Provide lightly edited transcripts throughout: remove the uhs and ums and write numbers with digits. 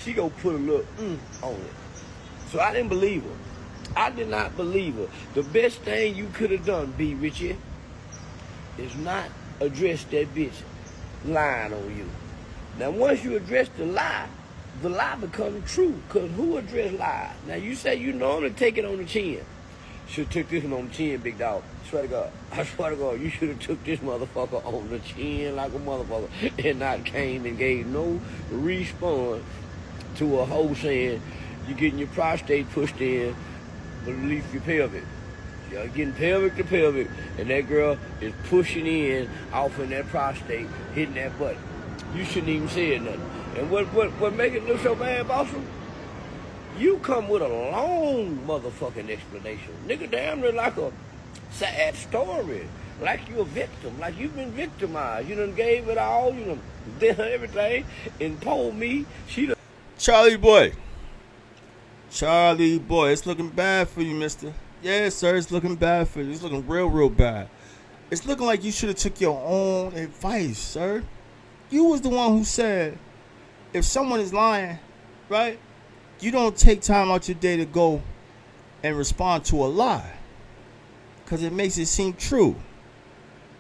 She go put a little on it. So I didn't believe her. I did not believe her. The best thing you could have done, B. Richie, is not address that bitch lying on you. Now, once you address the lie becomes true. Because who address lies? Now, you say you normally take it on the chin. Should took this one on the chin, big dog. Swear to God. I swear to God, you should have took this motherfucker on the chin like a motherfucker and not came and gave no response to a hoe saying you're getting your prostate pushed in beneath your pelvic. You're getting pelvic to pelvic, and that girl is pushing in off in that prostate, hitting that butt. You shouldn't even say nothing. And what make it look so bad, Boston? You come with a long motherfucking explanation. Nigga, damn near like a sad story. Like you a victim, like you've been victimized. You done gave it all, you done did everything, and told me she done. Charlie boy, it's looking bad for you, mister. Yes, sir, it's looking bad for you. It's looking real bad. It's looking like you should have took your own advice, sir. You was the one who said, if someone is lying, right, you don't take time out your day to go and respond to a lie because it makes it seem true.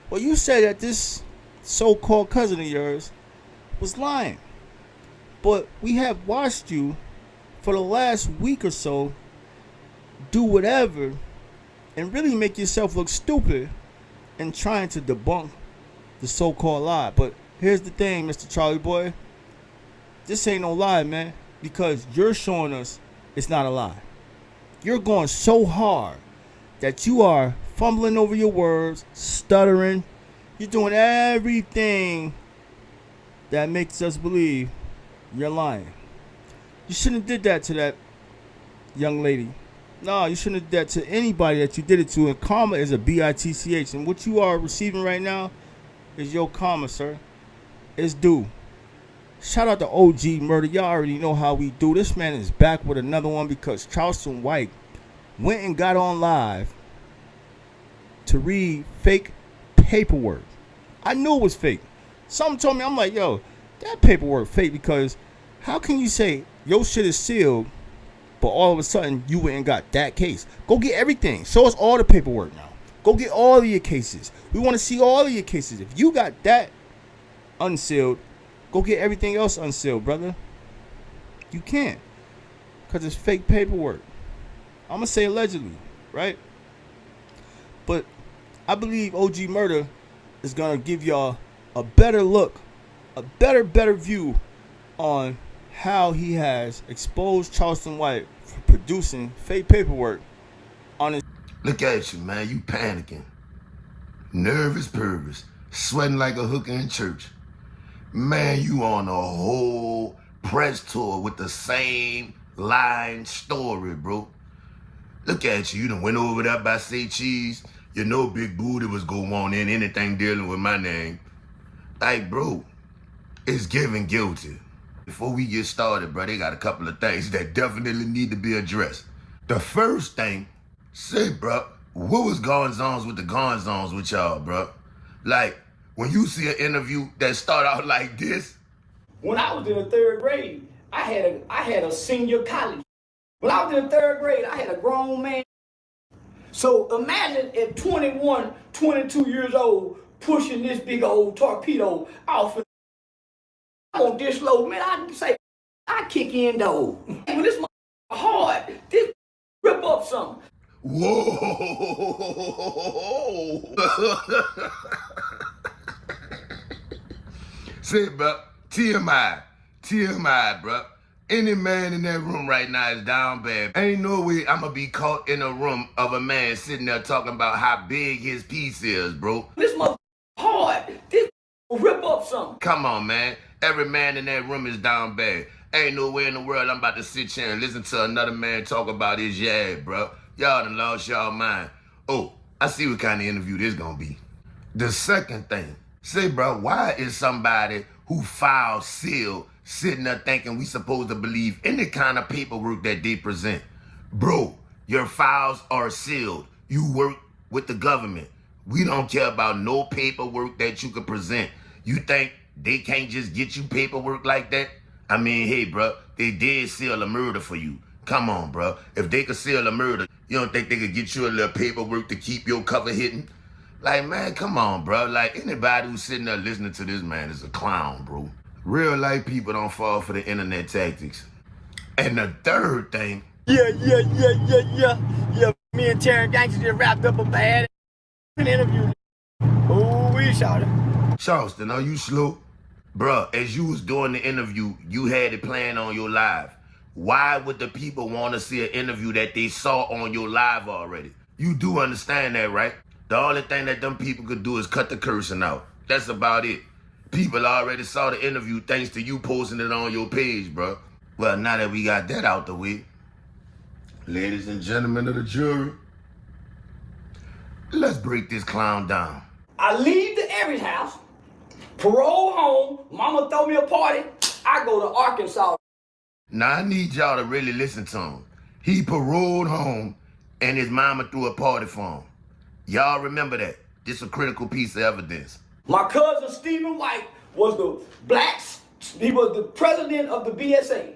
Well, you said that this so-called cousin of yours was lying. But we have watched you for the last week or so do whatever and really make yourself look stupid in trying to debunk the so-called lie. But here's the thing, Mr. Charlie boy. This ain't no lie, man, because you're showing us it's not a lie. You're going so hard that you are fumbling over your words, stuttering. You're doing everything that makes us believe you're lying. You shouldn't have did that to that young lady. No, you shouldn't have did that to anybody that you did it to. And karma is a bitch. And what you are receiving right now is your karma, sir. It's due. Shout out to OG Murder. Y'all already know how we do. This man is back with another one because Charleston White went and got on live to read fake paperwork. I knew it was fake. Someone told me, I'm like, yo, that paperwork fake, because how can you say your shit is sealed, but all of a sudden you went and got that case? Go get everything. Show us all the paperwork now. Go get all of your cases. We want to see all of your cases. If you got that unsealed, go get everything else unsealed, brother. You can't, because it's fake paperwork. I'm going to say allegedly, right? But I believe OG Murder is going to give y'all a better look, a better view on how he has exposed Charleston White for producing fake paperwork on his. Look at you, man. You panicking. Nervous, sweating like a hooker in church. Man, you on a whole press tour with the same line story, bro. Look at you. You done went over there by Say Cheese. You know Big Booty was gonna want in anything dealing with my name. Like, bro, it's giving guilty. Before we get started, bro, they got a couple of things that definitely need to be addressed. The first thing, say, bro, what was going on with the going-ons with y'all, bro? Like, when you see an interview that start out like this. When I was in the third grade, I had a senior college. When I was in the third grade, I had a grown man. So imagine at 21, 22 years old, pushing this big old torpedo off. I'm on this low, man. I say, I kick in though. When this hard, this rip up something. Whoa. Say, bro, TMI, bro. Any man in that room right now is down bad. Ain't no way I'm gonna be caught in a room of a man sitting there talking about how big his piece is, bro. This hard. This rip up something. Come on, man. Every man in that room is down bad. Ain't no way in the world I'm about to sit here and listen to another man talk about his yab, bro. Y'all done lost y'all mind. Oh, I see what kind of interview this gonna be. The second thing, say, bro, why is somebody who files sealed sitting there thinking we supposed to believe any kind of paperwork that they present? Bro, your files are sealed. You work with the government. We don't care about no paperwork that you could present. You think they can't just get you paperwork like that? I mean, hey, bro, they did seal a murder for you. Come on, bro. If they could seal a murder, you don't think they could get you a little paperwork to keep your cover hidden? Like, man, come on, bro. Like, anybody who's sitting there listening to this man is a clown, bro. Real life people don't fall for the internet tactics. And the third thing. Yeah. Me and Terrence Gangster just wrapped up a bad interview. Oh, we shot it. Charleston, are you slow? Bruh, as you was doing the interview, you had it playing on your live. Why would the people want to see an interview that they saw on your live already? You do understand that, right? The only thing that them people could do is cut the cursing out. That's about it. People already saw the interview thanks to you posting it on your page, bruh. Well, now that we got that out the way, ladies and gentlemen of the jury, let's break this clown down. I leave the Aries house, parole home, mama throw me a party, I go to Arkansas. Now, I need y'all to really listen to him. He paroled home and his mama threw a party for him. Y'all remember that. This is a critical piece of evidence. My cousin Charleston White was he was the president of the BSA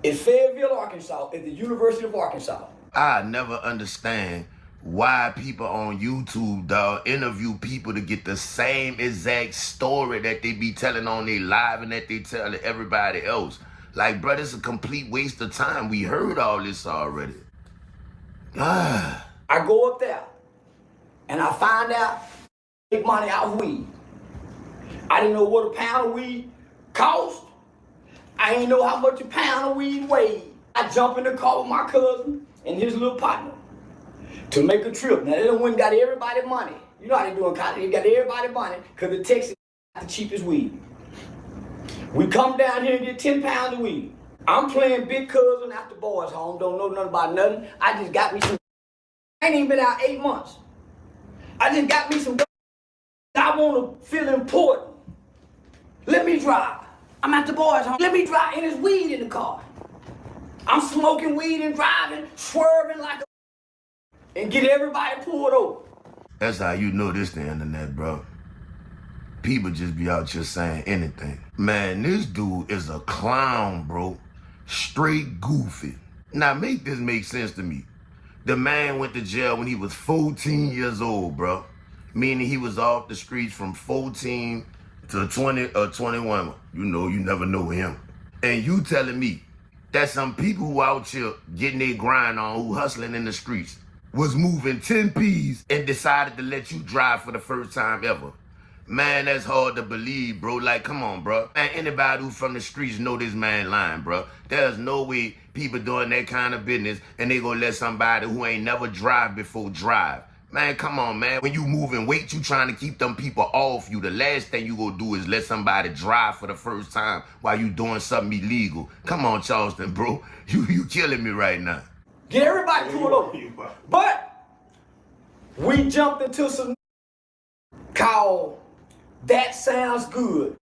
in Fayetteville, Arkansas, at the University of Arkansas. I never understand why people on YouTube, dog, interview people to get the same exact story that they be telling on their live and that they tell everybody else. Like, bro, it's a complete waste of time. We heard all this already. I go up there and I find out make money out of weed. I didn't know what a pound of weed cost. I ain't know how much a pound of weed weighed. I jump in the car with my cousin and his little partner to make a trip. Now, they done went and got everybody money. You know how they do in college. They got everybody money because the Texas got the cheapest weed. We come down here and get 10 pounds of weed. I'm playing big cousin at the boys' home. Don't know nothing about nothing. I just got me some. I ain't even been out 8 months. I just got me some. I want to feel important. Let me drive. I'm at the boys' home. Let me drive, and there's weed in the car. I'm smoking weed and driving, swerving like a and get everybody pulled over. That's how you know this the internet, bro. People just be out here saying anything. Man, this dude is a clown, bro. Straight goofy. Now, make this make sense to me. The man went to jail when he was 14 years old, bro. Meaning he was off the streets from 14 to 20 or 21. You know, you never know him. And you telling me that some people who out here getting their grind on, who hustling in the streets, was moving 10 P's and decided to let you drive for the first time ever. Man, that's hard to believe, bro. Like, come on, bro. Man, anybody who from the streets know this man lying, bro. There's no way people doing that kind of business and they gonna let somebody who ain't never drive before drive. Man, come on, man. When you moving weight, you trying to keep them people off you. The last thing you gonna do is let somebody drive for the first time while you doing something illegal. Come on, Charleston, bro. You killing me right now. Get everybody pulled over. But we jumped into some called That Sounds Good.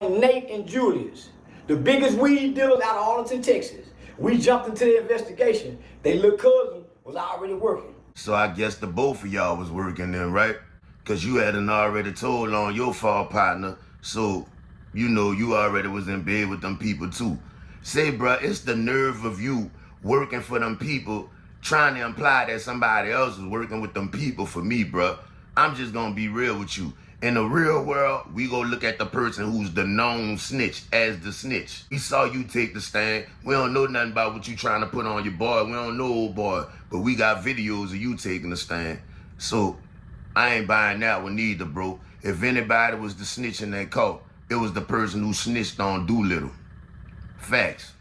Nate and Julius, the biggest weed dealers out of Arlington, Texas. We jumped into the investigation. Their little cousin was already working. So I guess the both of y'all was working then, right? Because you hadn't already told on your fall partner, so you know you already was in bed with them people too. Say, bruh, it's the nerve of you working for them people, trying to imply that somebody else is working with them people for me, bruh. I'm just gonna be real with you. In the real world, we go look at the person who's the known snitch as the snitch. We saw you take the stand. We don't know nothing about what you trying to put on your boy. We don't know old boy, but we got videos of you taking the stand. So I ain't buying that one either, bro. If anybody was the snitch in that call, it was the person who snitched on Doolittle. Facts.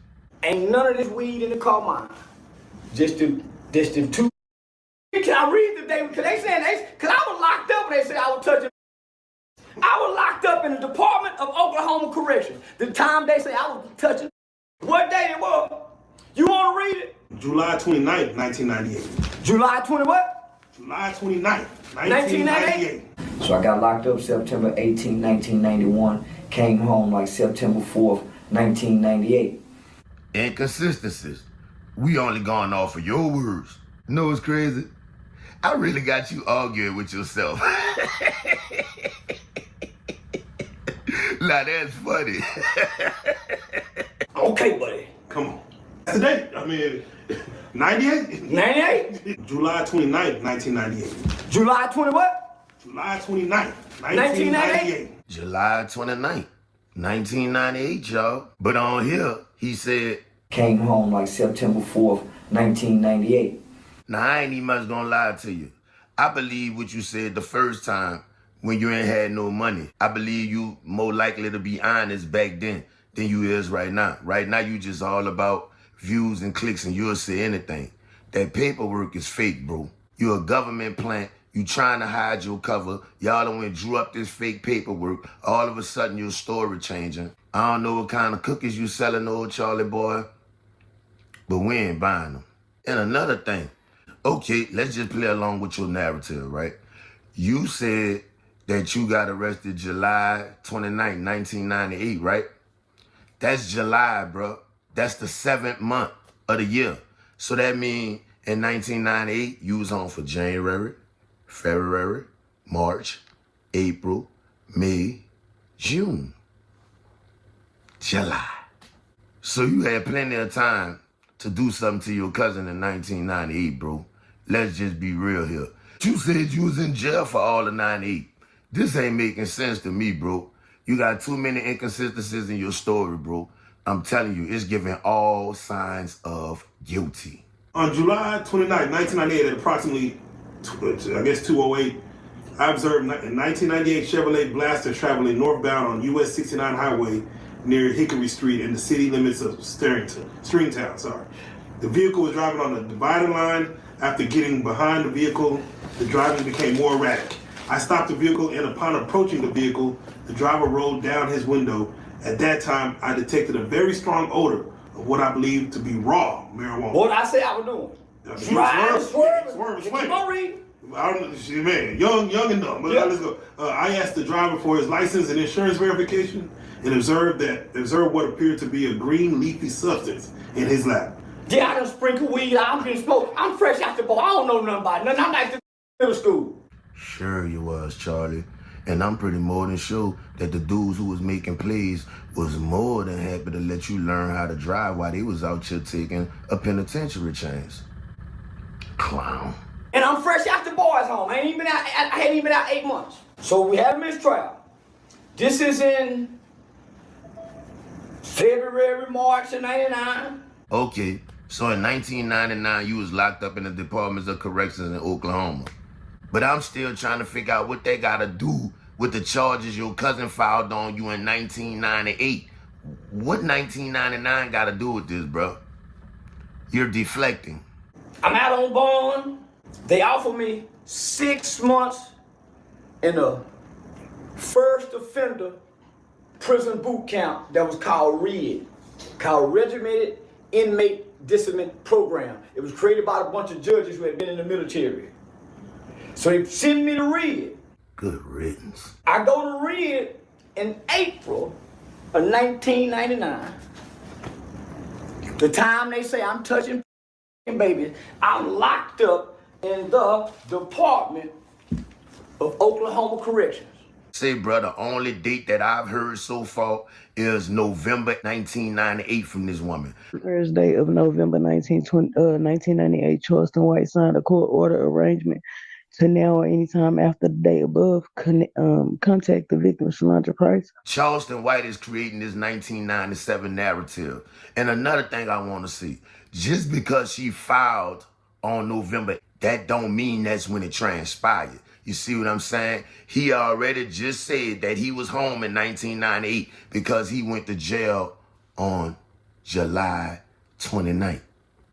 Ain't none of this weed in the car mine. Just them two. Can I read the day? Cause they saying cause I was locked up and they said I was touching. I was locked up in the Department of Oklahoma Corrections. The time they say I was touching. What day it was? You want to read it? July 29th, 1998. July 20 what? July 29th, 1998. So I got locked up September 18, 1991. Came home like September 4th, 1998. Inconsistencies. We only gone off of your words. Know what's crazy? I really got you arguing with yourself. Now that's funny. Okay, buddy. Come on. That's the date. I mean, 98? 98? July 29th, 1998. July 20 what? July 29th, 1998. July 29th, 1998, y'all. But on here, he said, Came home like September 4th, 1998. now I ain't even much gonna lie to you. I believe what you said the first time when you ain't had no money. I believe you more likely to be honest back then than you is right now. Right now, you just all about views and clicks and you'll say anything. That paperwork is fake, bro. You're a government plant. You trying to hide your cover. Y'all done went drew up this fake paperwork. All of a sudden, your story changing. I don't know what kind of cookies you selling, old Charlie boy, but we ain't buying them. And another thing, okay, let's just play along with your narrative, right? You said that you got arrested July 29th, 1998, right? That's July, bro. That's the 7th month of the year. So that means in 1998, you was home for January, February, March, April, May, June, July. So you had plenty of time to do something to your cousin in 1998, bro. Let's just be real here. You said you was in jail for all of 98. This ain't making sense to me, bro. You got too many inconsistencies in your story, bro. I'm telling you, it's giving all signs of guilty. On July 29th, 1998, at approximately, 2:08, I observed a 1998 Chevrolet Blaster traveling northbound on US 69 highway near Hickory Street in the city limits of Stringtown. The vehicle was driving on the dividing line. After getting behind the vehicle, the driving became more erratic. I stopped the vehicle, and upon approaching the vehicle, the driver rolled down his window. At that time, I detected a very strong odor of what I believed to be raw marijuana. What I say I was doing? Swerve. Keep on reading. I don't know, man, young and dumb. But Yeah. let's go. I asked the driver for his license and insurance verification, and observed what appeared to be a green leafy substance in his lap. Yeah, I done sprinkle weed. I'm getting smoked. I'm fresh out the bowl. I don't know nothing about it. I'm like the middle school. Sure you was, Charlie. And I'm pretty more than sure that the dudes who was making plays was more than happy to let you learn how to drive while they was out here taking a penitentiary chance. Clown. And I'm fresh out the boys' home. I hadn't even been out 8 months. So we had a mistrial. This is in February, March of 99. Okay, so in 1999, you was locked up in the Departments of Corrections in Oklahoma. But I'm still trying to figure out what they gotta do with the charges your cousin filed on you in 1998. What 1999 gotta do with this, bro? You're deflecting. I'm out on bond. They offered me 6 months in a first offender prison boot camp that was called RED, called Regimented Inmate Discipline Program. It was created by a bunch of judges who had been in the military. So they sent me to RED. Good riddance. I go to RED in April of 1999. The time they say I'm touching babies, I'm locked up in the Department of Oklahoma Corrections. Say, bro, the only date that I've heard so far is November 1998 from this woman. First day of November 1998, Charleston White signed a court order arrangement to now or anytime after the day above contact the victim, Shalondra Price. Charleston White is creating this 1997 narrative. And another thing I want to see, just because she filed on November, that don't mean that's when it transpired. You see what I'm saying? He already just said that he was home in 1998 because he went to jail on July 29th.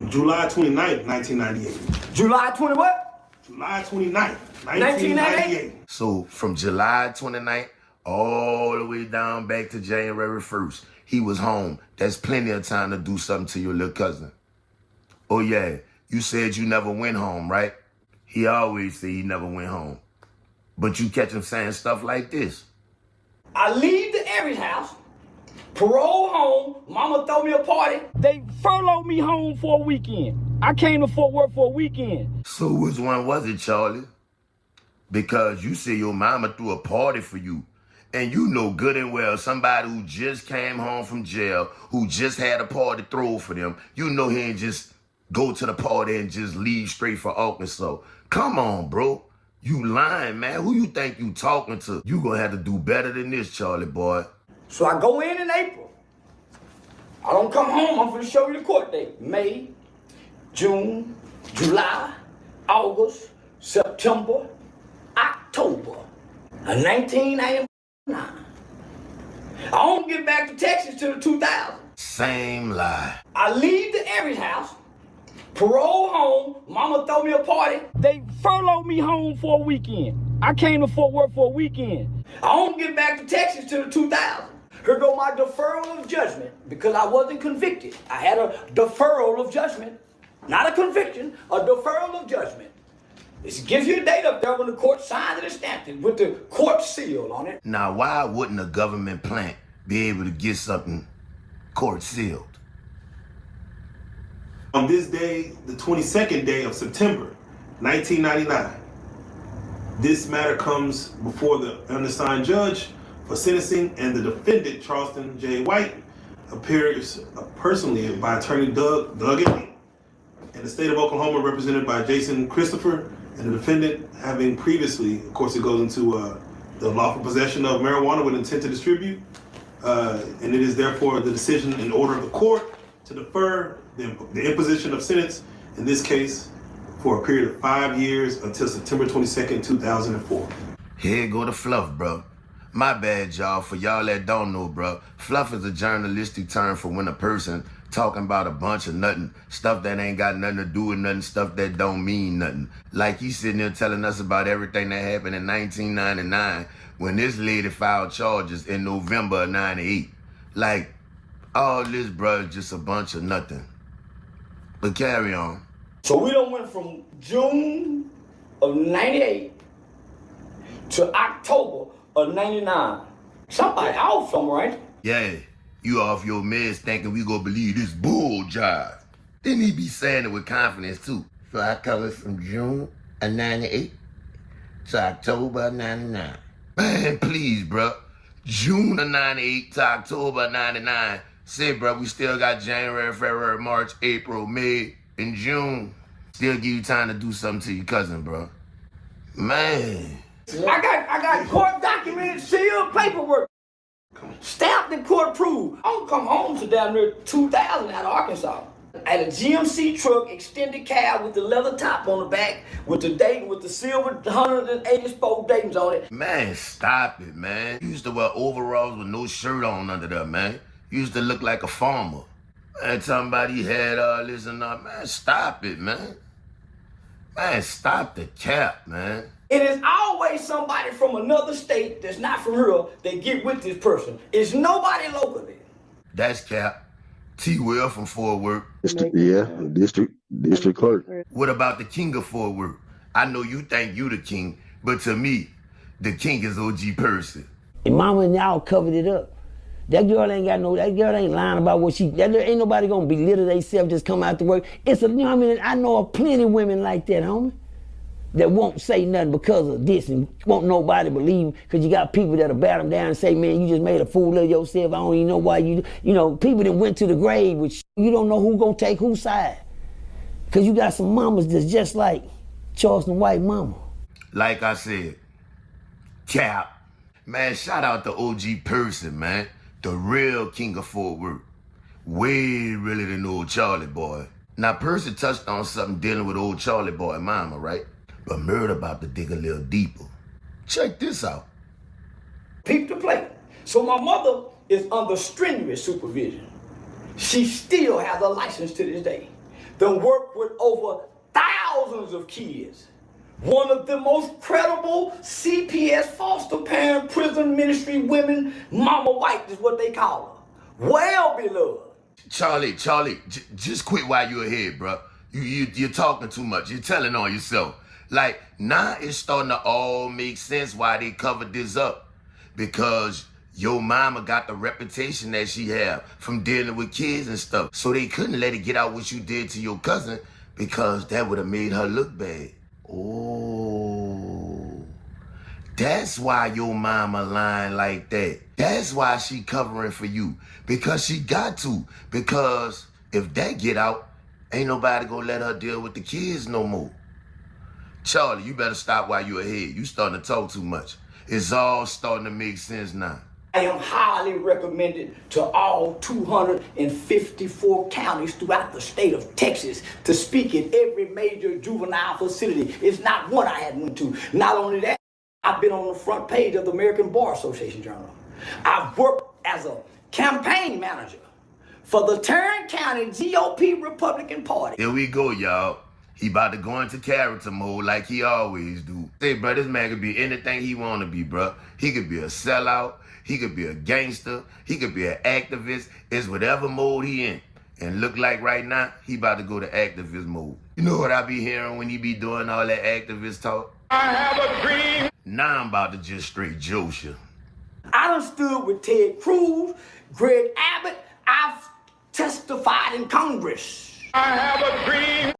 July 29th, 1998. July 20 what? July 29th, 1998. So from July 29th all the way down back to January 1st, he was home. That's plenty of time to do something to your little cousin. Oh yeah, you said you never went home, right? He always said he never went home. But you catch him saying stuff like this. I leave the Aries house, parole home, mama throw me a party. They furloughed me home for a weekend. I came to Fort Worth for a weekend. So which one was it, Charlie? Because you said your mama threw a party for you And you know good and well somebody who just came home from jail, who just had a party throw for them, you know he ain't just go to the party and just leave straight for Arkansas. Come on, bro. You lying, man. Who you think you talking to? You gonna have to do better than this, Charlie boy. So I go in April. I don't come home, I'm gonna show you the court date. May, June, July, August, September, October of 1989. I don't get back to Texas till the 2000. Same lie. I leave the Aries house, parole home, mama throw me a party. They furloughed me home for a weekend. I came to Fort Worth for a weekend. I don't get back to Texas till the 2000. Here go my deferral of judgment because I wasn't convicted. I had a deferral of judgment, not a conviction, a deferral of judgment. It gives you a date up there when the court signed it and stamped it with the court seal on it. Now, why wouldn't a government plant be able to get something court sealed? On this day, the 22nd day of September, 1999, this matter comes before the undersigned judge for sentencing, and the defendant, Charleston J. White, appears personally by attorney Doug Elliott. In the state of Oklahoma, represented by Jason Christopher, and the defendant having previously, of course, it goes into the lawful possession of marijuana with intent to distribute, and it is therefore the decision and order of the court to defer the imposition of sentence, in this case, for a period of 5 years until September 22nd, 2004. Here go the fluff, bro. My bad, y'all. For y'all that don't know, bro, fluff is a journalistic term for when a person talking about a bunch of nothing, stuff that ain't got nothing to do with nothing, stuff that don't mean nothing. Like he's sitting there telling us about everything that happened in 1999 when this lady filed charges in November of 98. Like, all this, bro, is just a bunch of nothing. But carry on. So we done went from June of 98 to October of 99. Somebody off somewhere, right? Yeah, you off your meds thinking we gonna believe this bull jive. Then he be saying it with confidence too. So I covered from June of 98 to October of 99. Man, please, bro. June of 98 to October of 99. Say, bro, we still got January, February, March, April, May, and June. Still give you time to do something to your cousin, bro. Man. I got court documented sealed paperwork. Stamped and court approved. I don't come home to down near 2000 out of Arkansas. I had a GMC truck, extended cab with the leather top on the back, with the date, with the silver 180 spoke datings on it. Man, stop it, man. You used to wear overalls with no shirt on under there, man. You used to look like a farmer. Man, somebody had all this and all. Man, stop it, man. Man, stop the cap, man. It is always somebody from another state that's not from here that get with this person. It's nobody local there. That's cap. T. Will from Fort Worth. District clerk. What about the king of Fort Worth? I know you think you the king, but to me, the king is OG Percy. And mama and y'all covered it up. That girl ain't lying about what ain't nobody gonna belittle themselves just come out to work. It's a, you know what I mean? I know of plenty of women like that, homie, that won't say nothing because of this and won't nobody believe, because you got people that'll bat them down and say, man, you just made a fool of yourself. I don't even know why you know, people that went to the grave with you don't know who gonna take whose side. Because you got some mamas that's just like Charleston White mama. Like I said, cap. Man, shout out to OG Percy, man. The real king of Fort Worth. Way realer than old Charlie boy. Now, Percy touched on something dealing with old Charlie boy mama, right? But Murder about to dig a little deeper. Check this out. Peep the play. So my mother is under strenuous supervision. She still has a license to this day. Done worked with over thousands of kids. One of the most credible CPS foster parent prison ministry women, Mama White is what they call her. Well beloved. Charlie, just quit while you're ahead, bro. You're talking too much. You're telling on yourself. Like, now it's starting to all make sense why they covered this up. Because your mama got the reputation that she have from dealing with kids and stuff. So they couldn't let it get out what you did to your cousin because that would have made her look bad. Oh, That's why your mama lying like that. That's why she covering for you. Because she got to. Because if that get out, ain't nobody gonna let her deal with the kids no more. Charlie, you better stop while you're ahead. You starting to talk too much. It's all starting to make sense now. I am highly recommended to all 254 counties throughout the state of Texas to speak in every major juvenile facility. It's not one I hadn't went to. Not only that, I've been on the front page of the American Bar Association Journal. I've worked as a campaign manager for the Tarrant County GOP Republican Party. Here we go, y'all. He about to go into character mode like he always do. Say, bro, this man could be anything he want to be, bro. He could be a sellout. He could be a gangster. He could be an activist. It's whatever mode he in. And look like right now, he about to go to activist mode. You know what I be hearing when he be doing all that activist talk? I have a dream. Now I'm about to just straight joke you. I done stood with Ted Cruz, Greg Abbott. I've testified in Congress. I have a dream.